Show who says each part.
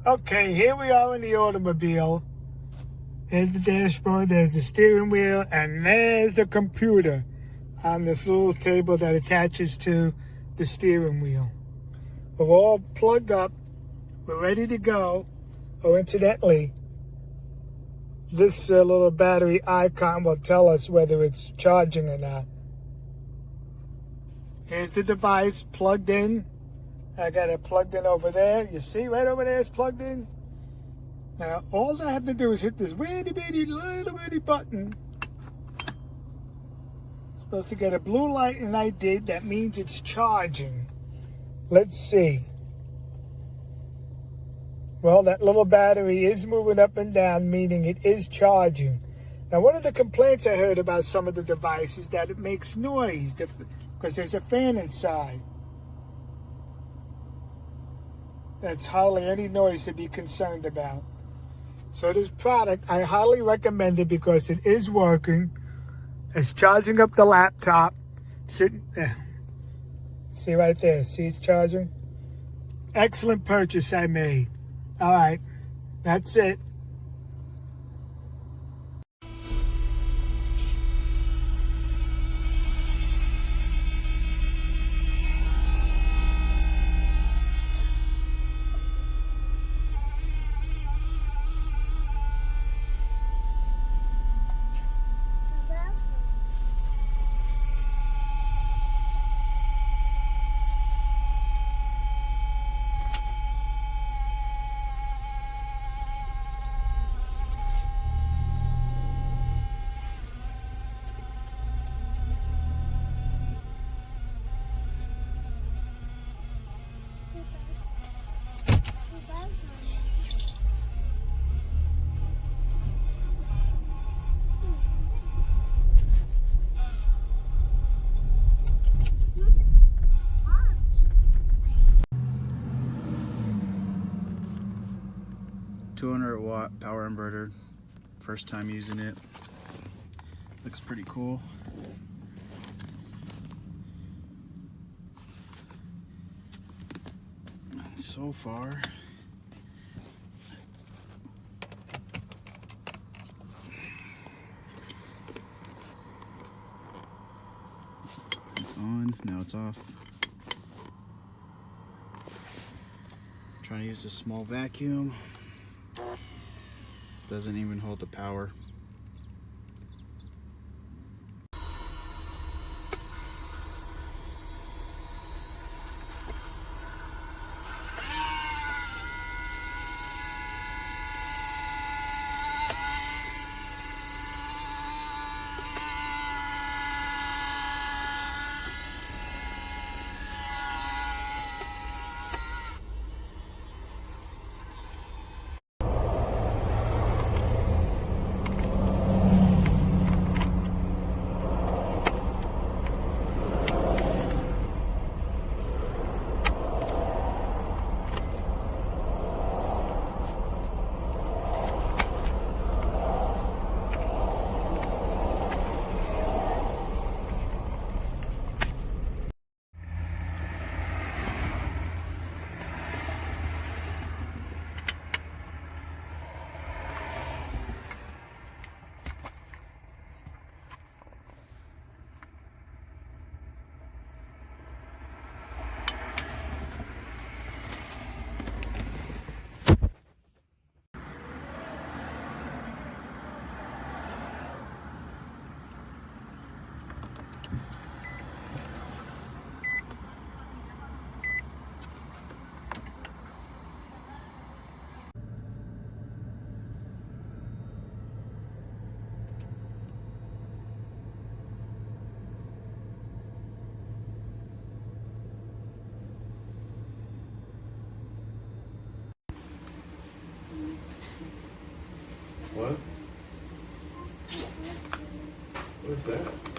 Speaker 1: Okay, here we are in the automobile. There's the dashboard, there's the steering wheel, and there's the computer on this little table that attaches to the steering wheel. We're all plugged up. We're ready to go. Oh, incidentally, this little battery icon will tell us whether it's charging or not. Here's the device plugged in. I got it plugged in over there. You see right over there it's plugged in. Now, all I have to do is hit this little bitty button. It's supposed to get a blue light, and I did. That means it's charging. Let's see. Well, that little battery is moving up and down, meaning it is charging. Now, one of the complaints I heard about some of the devices is that it makes noise because there's a fan inside. That's hardly any noise to be concerned about. So this product, I highly recommend it because it is working. It's charging up the laptop. Sitting there. See right there, see it's charging? Excellent purchase I made. All right, that's it.
Speaker 2: $200-watt power inverter. First time using it. Looks pretty cool. So far, it's on, now it's off. Trying to use a small vacuum. Doesn't even hold the power.
Speaker 3: What? What is that?